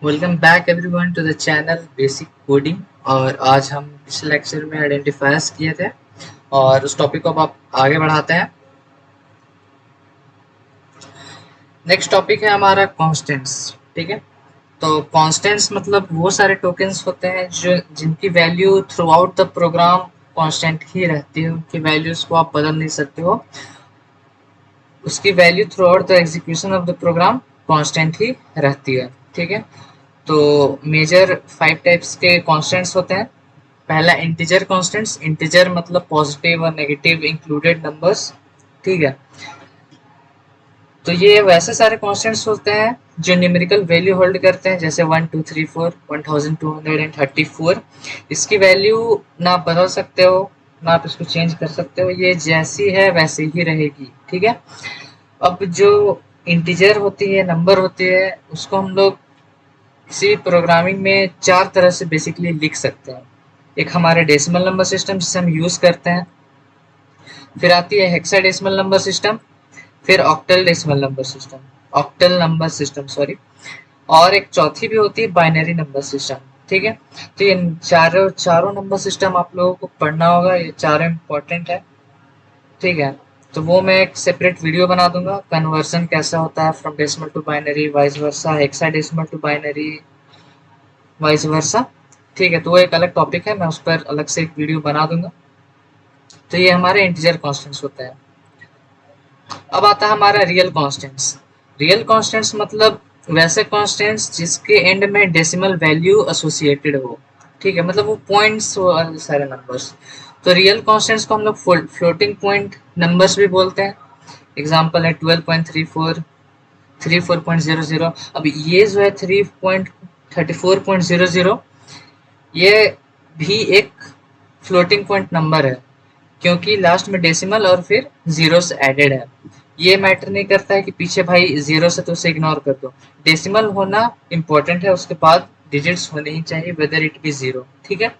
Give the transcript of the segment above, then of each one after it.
Welcome back everyone to the channel basic coding. और आज हम पिछले लेक्चर में आइडेंटिफायर्स किए थे और उस टॉपिक को अब आप आगे बढ़ाते हैं। नेक्स्ट टॉपिक है हमारा कॉन्स्टेंट्स। ठीक है, तो कॉन्स्टेंट्स मतलब वो सारे टोकन्स होते हैं जो जिनकी value throughout the program constant ही रहती है। उनकी वैल्यूज को आप बदल नहीं सकते हो, उसकी value throughout the execution of the program constant ही रहती है। ठीक है, तो मेजर 5 टाइप्स के कांस्टेंट्स होते हैं। पहला इंटीजर कांस्टेंट्स, इंटीजर मतलब पॉजिटिव और नेगेटिव इंक्लूडेड नंबर्स। ठीक है, तो ये वैसे सारे कांस्टेंट्स होते हैं जो न्यूमेरिकल वैल्यू होल्ड करते हैं, जैसे 1 2 3 4 1234। इसकी वैल्यू ना आप बदल सकते हो ना आप इसको चेंज कर सकते हो, ये जैसी है वैसे ही रहेगी। ठीक है, अब जो इंटीजर होती है, नंबर होती है, उसको हम लोग किसी भी प्रोग्रामिंग में 4 तरह से बेसिकली लिख सकते हैं। एक हमारे डेसिमल नंबर सिस्टम जिसे हम यूज करते हैं, फिर आती है हेक्साडेसिमल नंबर सिस्टम, फिर octal decimal number system, octal number system sorry, और एक चौथी भी होती है बाइनरी नंबर सिस्टम। ठीक है, तो ये चारों चारों नंबर सिस्टम आप लोगों को पढ़ना होगा, ये चारों इम्पोर्टेंट है। ठीक है, तो वो मैं एक सेपरेट वीडियो बना दूंगा, कन्वर्सन कैसा होता है from decimal to binary, vice versa, hexadecimal to binary, vice versa. ठीक है, तो वो एक अलग टॉपिक है, मैं उस पर अलग से एक वीडियो बना दूंगा। तो ये हमारे इंटीजर कॉन्स्टेंट्स होता है। अब आता है हमारा रियल कॉन्स्टेंट्स। रियल कॉन्स्टेंट्स मतलब वैसे कॉन्स्टेंट्स जिसके एंड में डेसिमल वैल्यू एसोसिएटेड हो। ठीक है, मतलब वो पॉइंट्स हो, सारे नंबर्स। तो रियल कॉन्स्टेंट्स को हम लोग फ्लोटिंग पॉइंट नंबर्स भी बोलते हैं। एग्जाम्पल है 12.34, 34.00। अब ये जो है 3.34.00, ये भी एक फ्लोटिंग पॉइंट नंबर है, क्योंकि लास्ट में डेसिमल और फिर जीरोस एडेड है। ये मैटर नहीं करता है कि पीछे भाई जीरो से तो उसे इग्नोर कर दो, डेसिमल होना इंपॉर्टेंट है, उसके बाद डिजिट्स होने ही चाहिए वेदर इट बी जीरो। ठीक है,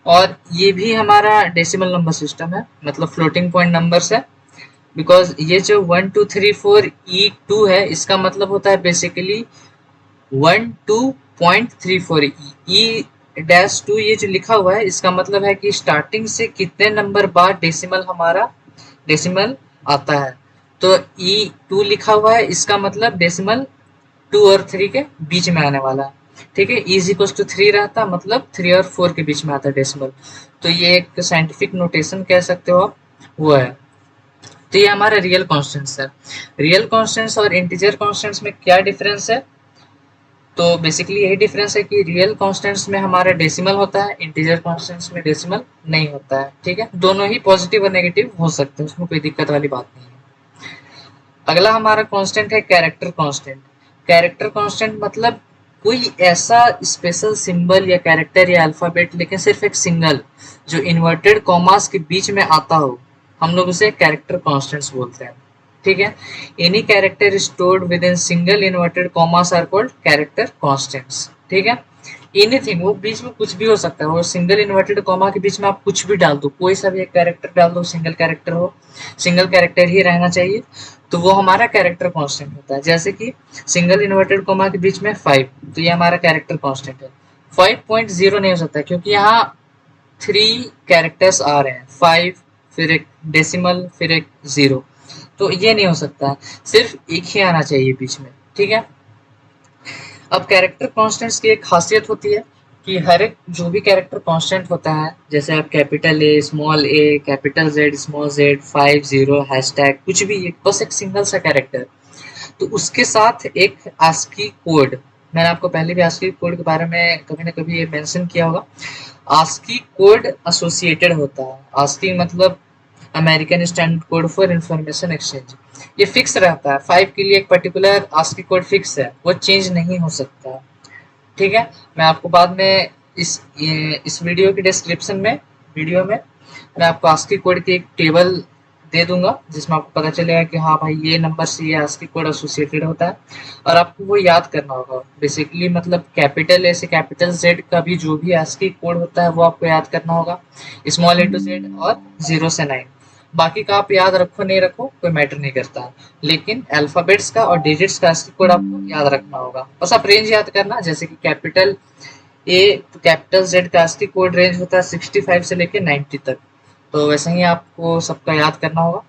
और ये भी हमारा डेसिमल नंबर सिस्टम है, मतलब फ्लोटिंग पॉइंट नंबर्स है। बिकॉज ये जो 1 2 3 4 E2 है, इसका मतलब होता है बेसिकली 12.34। ई डैश टू ये जो लिखा हुआ है, इसका मतलब है कि स्टार्टिंग से कितने नंबर बाद डेसिमल हमारा डेसिमल आता है। तो E2 लिखा हुआ है, इसका मतलब डेसिमल 2 और 3 के बीच में आने वाला है। ठीक है, इज इक्वल टू 3 रहता, मतलब 3 और 4 के बीच में आता है डेसिमल। तो ये एक साइंटिफिक नोटेशन कह सकते हो आप, वो है। तो ये हमारा रियल कॉन्स्टेंट्स है। रियल कॉन्स्टेंट्स और इंटीजर कॉन्स्टेंट्स में क्या डिफरेंस है? तो बेसिकली यही डिफरेंस है कि रियल कॉन्स्टेंट्स में हमारा डेसिमल होता है, इंटीजर कॉन्स्टेंट्स में डेसिमल नहीं होता है। ठीक है, दोनों ही पॉजिटिव और नेगेटिव हो सकते हैं, उसमें कोई दिक्कत वाली बात नहीं है। अगला हमारा कांस्टेंट है कैरेक्टर कांस्टेंट। कैरेक्टर कांस्टेंट मतलब कोई ऐसा स्पेशल सिंबल या कैरेक्टर या अल्फाबेट, लेकिन सिर्फ एक सिंगल, जो इन्वर्टेड कॉमास के बीच में आता हो, हम लोग उसे कैरेक्टर कांस्टेंट्स बोलते हैं। ठीक है, any character stored within single inverted commas are called character constants. ठीक है, एनीथिंग, वो बीच में कुछ भी हो सकता है, वो सिंगल इन्वर्टेड कॉमा के बीच में आप कुछ भी डाल दो, कोई सा भी एक कैरेक्टर डाल दो, सिंगल कैरेक्टर हो, सिंगल कैरेक्टर ही रहना चाहिए, तो वो हमारा कैरेक्टर कांस्टेंट होता है। जैसे कि सिंगल इन्वर्टेड कॉमा के बीच में 5, तो ये हमारा कैरेक्टर कांस्टेंट है। 5.0 नहीं हो सकता, क्योंकि यहाँ 3 कैरेक्टर्स आ रहे हैं, 5 फिर एक डेसिमल फिर एक जीरो, तो ये नहीं हो सकता, सिर्फ एक ही आना चाहिए बीच में। ठीक है, अब कैरेक्टर कांस्टेंट्स की एक खासियत होती है कि हर एक जो भी कैरेक्टर कांस्टेंट होता है, जैसे आप capital A small A capital Z small Z 50 hashtag कुछ भी, एक बस एक सिंगल सा कैरेक्टर, तो उसके साथ एक आस्की कोड, मैंने आपको पहले भी आस्की कोड के बारे में कभी ना कभी ये मेंशन किया होगा। आस्की कोड एसोसिएटेड होता है, आस्की मतलब American standard code for information exchange. ये फिक्स रहता है, 5 के लिए एक पर्टिकुलर आस्की कोड फिक्स है, वो चेंज नहीं हो सकता। ठीक है, मैं आपको बाद में इस वीडियो के डिस्क्रिप्शन में, वीडियो में मैं आपको आस्की कोड की एक टेबल दे दूंगा, जिसमें आपको पता चलेगा कि हाँ भाई ये नंबर से ये आस्की कोड एसोसिएटेड होता है, और आपको वो याद करना होगा। बेसिकली मतलब कैपिटल ए से कैपिटल जेड का भी जो भी आस्की कोड होता है वो आपको याद करना होगा, स्मॉल ए टू जेड और 0 से 9। बाकी का आप याद रखो नहीं रखो कोई मैटर नहीं करता है, लेकिन अल्फाबेट्स का और डिजिट्स का ASCII कोड आपको याद रखना होगा। बस आप रेंज याद करना, जैसे कि कैपिटल ए तो कैपिटल जेड का ASCII कोड रेंज होता है 65 से लेके 90 तक, तो वैसे ही आपको सबका याद करना होगा।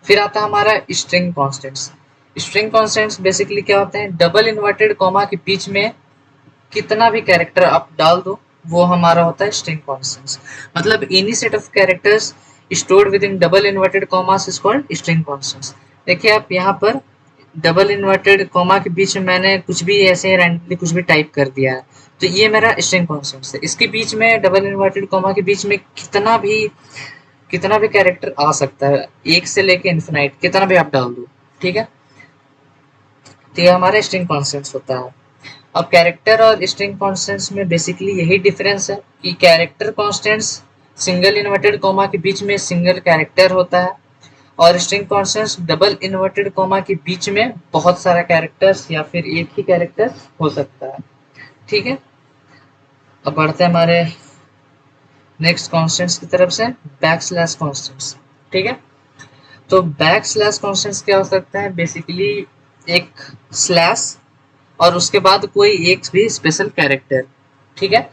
फिर आता है हमारा string constants. String constants basically क्या होते हैं, डबल इन्वर्टेड कॉमा के बीच में कितना भी कैरेक्टर आप डाल दो वो हमारा होता है स्ट्रिंग कॉन्स्टेंट्स। मतलब any set of characters stored with in double inverted commas is called string constants. देखिए आप यहाँ पर डबल इन्वर्टेड कॉमा के बीच में मैंने कुछ भी ऐसे रैंडमली कुछ भी टाइप कर दिया है, तो ये मेरा स्ट्रिंग कॉन्स्टेंट्स है। इसके बीच में डबल इन्वर्टेड कॉमा के बीच में कितना भी कैरेक्टर आ सकता है, एक से लेके इन्फिनाइट कितना भी आप डाल दो, ठीक है। तो ये हमारा स्ट्रिंग कॉन्स्टेंट्स होता है। अब कैरेक्टर और स्ट्रिंग कॉन्स्टेंट्स में बेसिकली यही डिफरेंस है कि character constants single inverted comma के बीच में सिंगल कैरेक्टर होता है, और string constants double inverted comma के बीच में बहुत सारा कैरेक्टर्स या फिर एक ही कैरेक्टर हो सकता है, ठीक है। अब बढ़ते हैं हमारे नेक्स्ट कॉन्स्टेंट्स की तरफ से, बैक स्लैश कॉन्स्टेंट्स, ठीक है। तो बैक स्लैश कॉन्स्टेंट्स क्या हो सकता है, बेसिकली एक स्लैश और उसके बाद कोई एक भी स्पेशल कैरेक्टर, ठीक है।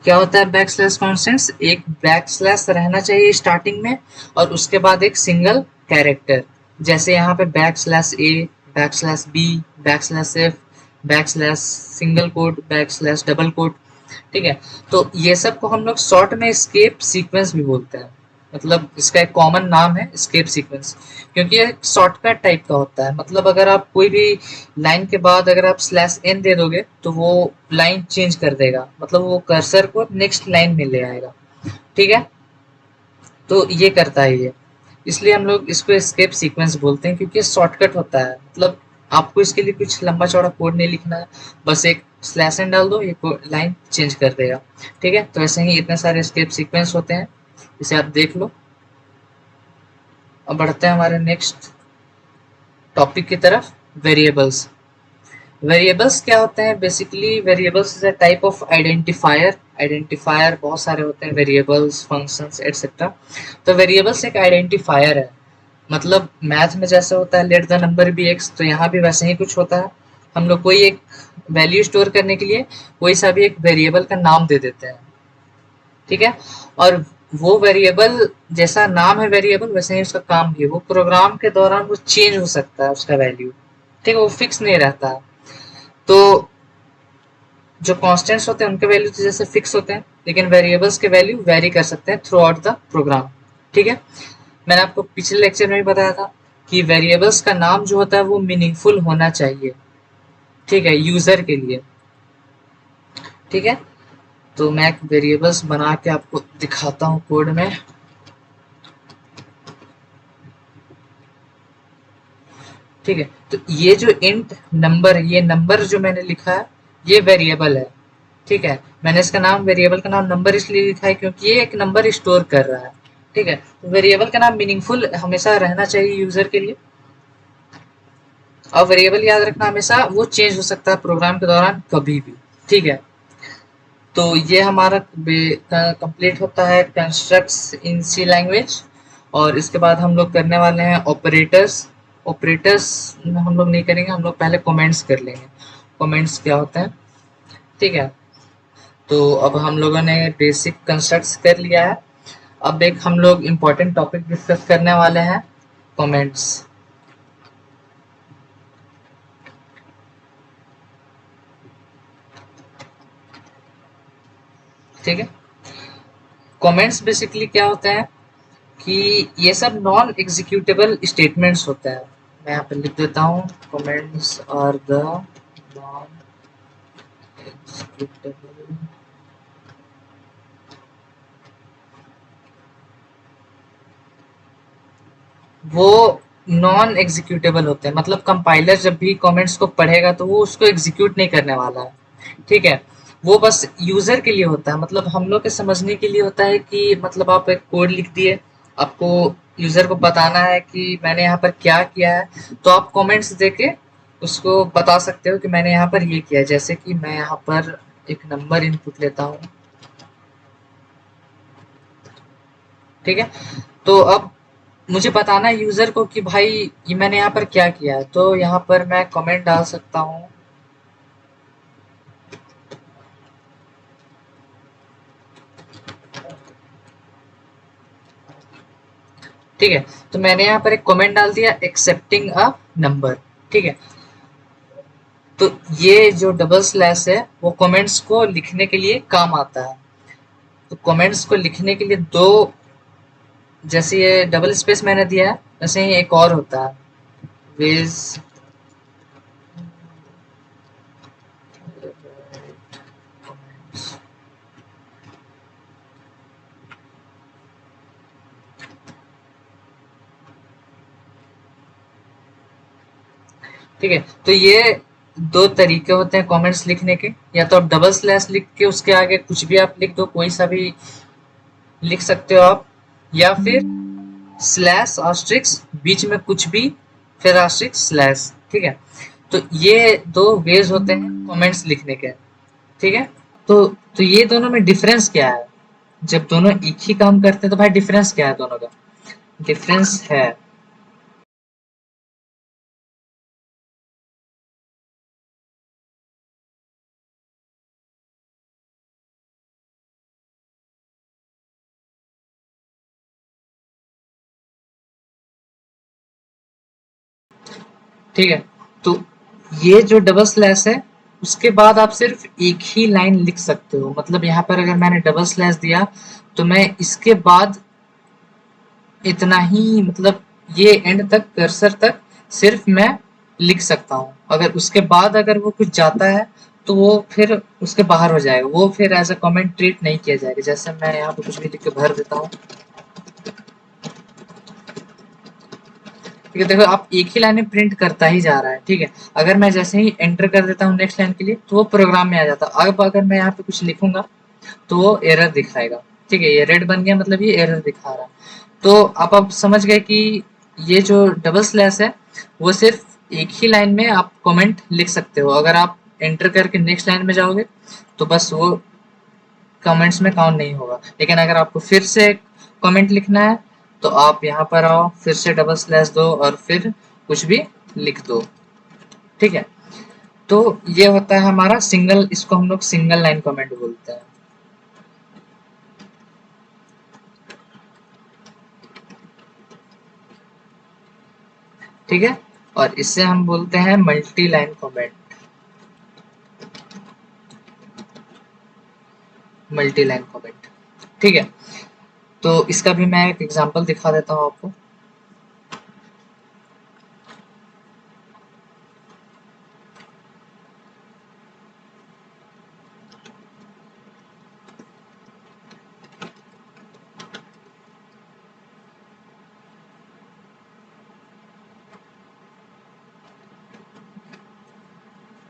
क्या होता है बैक स्लैश कॉन्स्टेंट्स, एक बैक स्लैश रहना चाहिए स्टार्टिंग में और उसके बाद एक सिंगल कैरेक्टर, जैसे यहाँ पे back slash a, back slash b, back slash f, back slash single quote, back slash double quote, ठीक है। तो ये सब को हम लोग शॉर्ट में स्केप सीक्वेंस भी बोलते हैं। मतलब इसका एक कॉमन नाम है स्केप सीक्वेंस, क्योंकि ये शॉर्टकट टाइप का होता है। मतलब अगर आप कोई भी लाइन के बाद अगर आप स्लैश एन दे दोगे तो वो लाइन चेंज कर देगा, मतलब वो कर्सर को नेक्स्ट लाइन में ले आएगा, ठीक है। तो ये करता है ये, इसलिए हम लोग इसको स्केप सीक्वेंस बोलते हैं, क्योंकि शॉर्टकट होता है। मतलब आपको इसके लिए कुछ लंबा चौड़ा कोड नहीं लिखना है, बस एक स्लैश एन डाल दो, ये लाइन चेंज कर देगा, ठीक है। तो ऐसे ही इतने सारे स्केप सीक्वेंस होते हैं, इसे आप देख लो। अब बढ़ते हैं हमारे नेक्स्ट टॉपिक की तरफ, वेरिएबल्स। वेरिएबल्स क्या होते हैं, basically variables is a type of identifier. Identifier बहुत सारे होते हैं, वेरिएबल्स, फंक्शंस एटसेट्रा। तो वेरिएबल्स एक आइडेंटिफायर है। मतलब मैथ में जैसे होता है let the number be x, तो यहाँ भी वैसे ही कुछ होता है। हम लोग कोई एक वैल्यू स्टोर करने के लिए कोई सा भी एक वेरिएबल का नाम दे देते हैं, ठीक है। और वो वेरिएबल जैसा नाम है वेरिएबल, वैसे ही उसका काम भी है। वो प्रोग्राम के दौरान वो चेंज हो सकता है उसका वैल्यू, ठीक है, वो फिक्स नहीं रहता है। तो जो कॉन्स्टेंट्स होते हैं उनके वैल्यू तो जैसे फिक्स होते हैं, लेकिन वेरिएबल्स के वैल्यू वेरी कर सकते हैं थ्रू आउट द प्रोग्राम, ठीक है। मैंने आपको पिछले लेक्चर में भी बताया था कि वेरिएबल्स का नाम जो होता है वो मीनिंगफुल होना चाहिए, ठीक है, यूजर के लिए, ठीक है। तो मैं एक वेरिएबल्स बना के आपको दिखाता हूँ कोड में। ठीक है, तो ये जो इंट नंबर, ये नंबर जो मैंने लिखा है ये वेरिएबल है, ठीक है। मैंने इसका नाम, वेरिएबल का नाम नंबर इसलिए लिखा है क्योंकि ये एक नंबर स्टोर कर रहा है, ठीक है। तो वेरिएबल का नाम मीनिंगफुल हमेशा रहना चाहिए यूजर के लिए। और वेरिएबल याद रखना, हमेशा वो चेंज हो सकता है प्रोग्राम के दौरान कभी भी, ठीक है। तो ये हमारा कंप्लीट होता है कंस्ट्रक्ट्स इन सी लैंग्वेज। और इसके बाद हम लोग करने वाले हैं ऑपरेटर्स। ऑपरेटर्स हम लोग नहीं करेंगे, हम लोग पहले कमेंट्स कर लेंगे। कमेंट्स क्या होते हैं, ठीक है। तो अब हम लोगों ने बेसिक कंस्ट्रक्ट्स कर लिया है। अब एक हम लोग इम्पोर्टेंट टॉपिक डिस्कस करने वाले हैं, कमेंट्स, ठीक है। कमेंट्स बेसिकली क्या होते हैं कि ये सब नॉन एग्जीक्यूटेबल स्टेटमेंट्स होते हैं। मैं यहाँ पे लिख देता हूँ, comments are the non executable वो नॉन एग्जीक्यूटेबल होते हैं। मतलब कंपाइलर जब भी कमेंट्स को पढ़ेगा तो वो उसको एग्जीक्यूट नहीं करने वाला है, ठीक है। वो बस यूजर के लिए होता है, मतलब हम लोग के समझने के लिए होता है कि मतलब आप एक कोड लिख दिए, आपको यूजर को बताना है कि मैंने यहाँ पर क्या किया है, तो आप कमेंट्स देके उसको बता सकते हो कि मैंने यहाँ पर ये किया है। जैसे कि मैं यहाँ पर एक नंबर इनपुट लेता हूँ, ठीक है। तो अब मुझे बताना है यूजर को कि भाई ये मैंने यहाँ पर क्या किया है। तो यहाँ पर मैं कमेंट डाल सकता हूँ, ठीक है। तो मैंने यहाँ पर एक कमेंट डाल दिया एक्सेप्टिंग अ नंबर, ठीक है। तो ये जो डबल स्लैश है वो कमेंट्स को लिखने के लिए काम आता है। तो कमेंट्स को लिखने के लिए दो, जैसे ये डबल स्पेस मैंने दिया है वैसे ही एक और होता है, विज, ठीक है। तो ये दो तरीके होते हैं कमेंट्स लिखने के, या तो आप डबल स्लैश लिख के उसके आगे कुछ भी आप लिख दो, कोई सा भी लिख सकते हो आप, या फिर स्लैश आस्ट्रिक्स बीच में कुछ भी, फिर आस्ट्रिक्स स्लैश, ठीक है। तो ये दो वेज होते हैं कमेंट्स लिखने के, ठीक है। तो तो ये दोनों में डिफरेंस क्या है? जब दोनों एक ही काम करते हैं तो भाई डिफरेंस क्या है दोनों का? डिफरेंस है, ठीक है। तो ये जो डबल स्लैश है उसके बाद आप सिर्फ एक ही लाइन लिख सकते हो। मतलब यहाँ पर अगर मैंने डबल स्लैश दिया तो मैं इसके बाद इतना ही, मतलब ये एंड तक कर्सर तक सिर्फ मैं लिख सकता हूँ। अगर उसके बाद अगर वो कुछ जाता है तो वो फिर उसके बाहर हो जाएगा, वो फिर एज अ कमेंट ट्रीट नहीं किया जाएगा। जैसे मैं यहाँ पे कुछ भी लिख के भर देता हूँ, ठीक है। देखो आप एक ही लाइन में प्रिंट करता ही जा रहा है, ठीक है। अगर मैं जैसे ही एंटर कर देता हूँ नेक्स्ट लाइन के लिए तो वो प्रोग्राम में आ जाता है। अब अगर मैं यहाँ पे कुछ लिखूंगा तो वो एरर दिखाएगा, ठीक है। ये रेड बन गया, मतलब ये एरर दिखा रहा है। तो आप समझ गए कि ये जो डबल स्लैश है वो सिर्फ एक ही लाइन में आप कमेंट लिख सकते हो। अगर आप एंटर करके नेक्स्ट लाइन में जाओगे तो बस वो कमेंट्स में काउंट नहीं होगा। लेकिन अगर आपको फिर से कमेंट लिखना है तो आप यहाँ पर आओ, फिर से डबल स्लैश दो और फिर कुछ भी लिख दो, ठीक है। तो ये होता है हमारा सिंगल, इसको हम लोग सिंगल लाइन कमेंट बोलते हैं, ठीक है। और इससे हम बोलते हैं multi line comment, multi line comment, ठीक है। तो इसका भी मैं एक एग्जांपल दिखा देता हूँ आपको।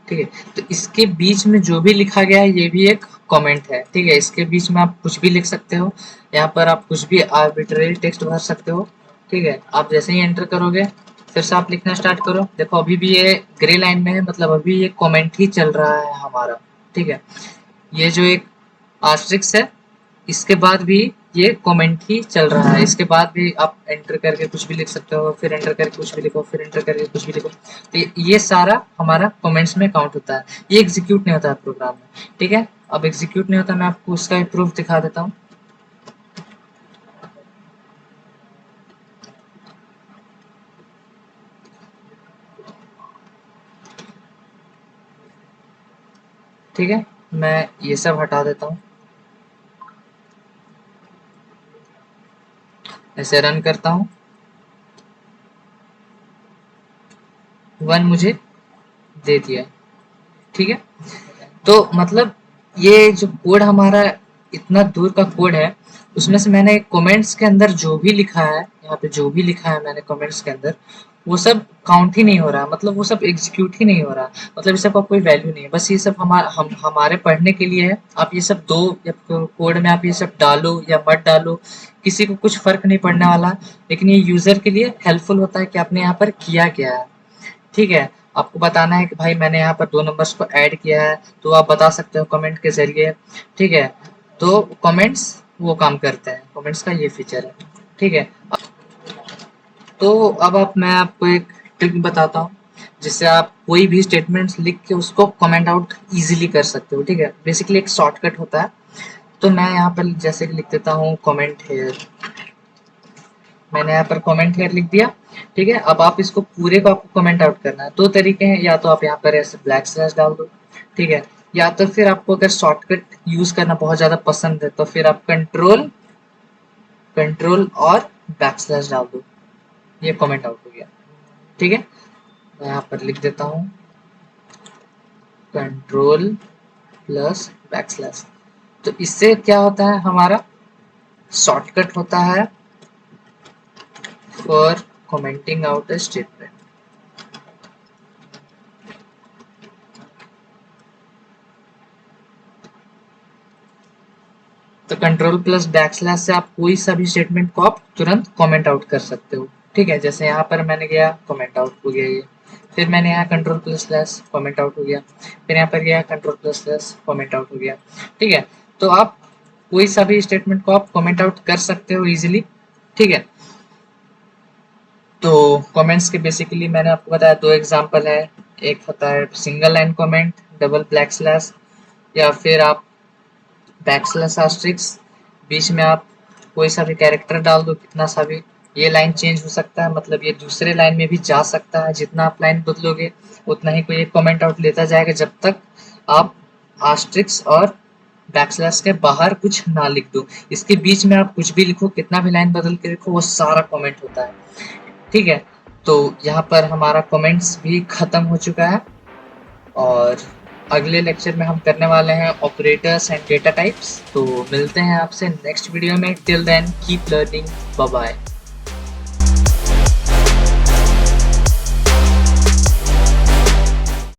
ठीक है। तो इसके बीच में जो भी लिखा गया है ये भी एक कमेंट है, ठीक है। इसके बीच में आप कुछ भी लिख सकते हो, यहाँ पर आप कुछ भी आर्बिट्रेरी टेक्स्ट भर सकते हो, ठीक है। आप जैसे ही एंटर करोगे फिर से आप लिखना स्टार्ट करो, देखो अभी भी ये ग्रे लाइन में है, मतलब अभी ये कमेंट ही चल रहा है हमारा, ठीक है। ये जो एक आस्ट्रिक्स है इसके बाद भी ये कमेंट ही चल रहा है। इसके बाद भी आप एंटर करके कुछ भी लिख सकते हो, फिर एंटर करके कुछ भी लिखो, फिर एंटर करके कुछ भी लिखो। तो ये सारा हमारा कमेंट्स में काउंट होता है, ये एग्जीक्यूट नहीं होता है प्रोग्राम में, ठीक है। अब एग्जीक्यूट नहीं होता, मैं आपको उसका भी प्रूफ दिखा देता हूँ, ठीक है। मैं ये सब हटा देता हूँ, ऐसे रन करता हूँ, वन मुझे दे दिया, ठीक है। तो मतलब ये जो कोड हमारा इतना दूर का कोड है उसमें से मैंने कमेंट्स के अंदर जो भी लिखा है, यहाँ पे जो भी लिखा है मैंने कमेंट्स के अंदर वो सब काउंट ही नहीं हो रहा, मतलब वो सब एग्जीक्यूट ही नहीं हो रहा, मतलब इस सब का कोई वैल्यू नहीं है। बस ये सब हमारे पढ़ने के लिए है। आप ये सब दो या कोड में आप ये सब डालो या मत डालो, किसी को कुछ फर्क नहीं पड़ने वाला, लेकिन ये यूजर के लिए हेल्पफुल होता है कि आपने यहाँ पर किया क्या है, ठीक है। आपको बताना है कि भाई मैंने यहाँ पर दो नंबर्स को ऐड किया है, तो आप बता सकते हो कमेंट के जरिए, ठीक है। तो कमेंट्स वो काम करते हैं। कमेंट्स का ये फीचर है, ठीक है। तो अब आप मैं आपको एक ट्रिक बताता हूँ जिससे आप कोई भी स्टेटमेंट्स लिख के उसको कमेंट आउट इजीली कर सकते हो, ठीक है। बेसिकली एक शॉर्टकट होता है। तो मैं यहाँ पर जैसे कि लिख देता हूँ कमेंट हेयर, मैंने यहाँ पर कमेंट हेयर लिख दिया, ठीक है। अब आप इसको पूरे को आपको कमेंट आउट करना है। दो तरीके हैं, या तो आप यहाँ पर ऐसे ब्लैक स्लैश डाल दो, ठीक है, या तो फिर आपको अगर शॉर्टकट यूज करना बहुत ज्यादा पसंद है तो फिर आप कंट्रोल और बैक स्लैश डाल दो, ये कमेंट आउट हो गया, ठीक है। मैं यहाँ पर लिख देता हूँ कंट्रोल प्लस बैक स्लैश। तो इससे क्या होता है, हमारा शॉर्टकट होता है for commenting out a statement. तो कंट्रोल प्लस बैक स्लैश से आप कोई सा भी स्टेटमेंट को आप तुरंत कमेंट आउट कर सकते हो, ठीक है। जैसे यहाँ पर मैंने गया कमेंट आउट हो गया ये, फिर मैंने यहाँ control plus slash comment out हो गया, फिर यहाँ पर गया control plus slash comment out हो गया, ठीक है। तो आप कोई सा भी स्टेटमेंट को आप कमेंट आउट कर सकते हो इजीली, ठीक है। तो कमेंट्स के बेसिकली मैंने आपको बताया दो एग्जांपल है, एक होता है single line comment double black slash, या फिर आप बैक स्लैश आस्ट्रिक्स, बीच में आप कोई सा भी कैरेक्टर डाल दो, कितना सा भी, ये लाइन चेंज हो सकता है, मतलब ये दूसरे लाइन में भी जा सकता है। जितना आप लाइन बदलोगे उतना ही कोई एक कमेंट आउट लेता जाएगा, जब तक आप आस्ट्रिक्स और बैकस्लैश के बाहर कुछ ना लिख दो। इसके बीच में आप कुछ भी लिखो, कितना भी लाइन बदल के लिखो, वो सारा कमेंट होता है, ठीक है। तो यहाँ पर हमारा कमेंट्स भी खत्म हो चुका है, और अगले लेक्चर में हम करने वाले हैं ऑपरेटर्स एंड डेटा टाइप्स। तो मिलते हैं आपसे नेक्स्ट वीडियो में। Till then keep learning, bye bye.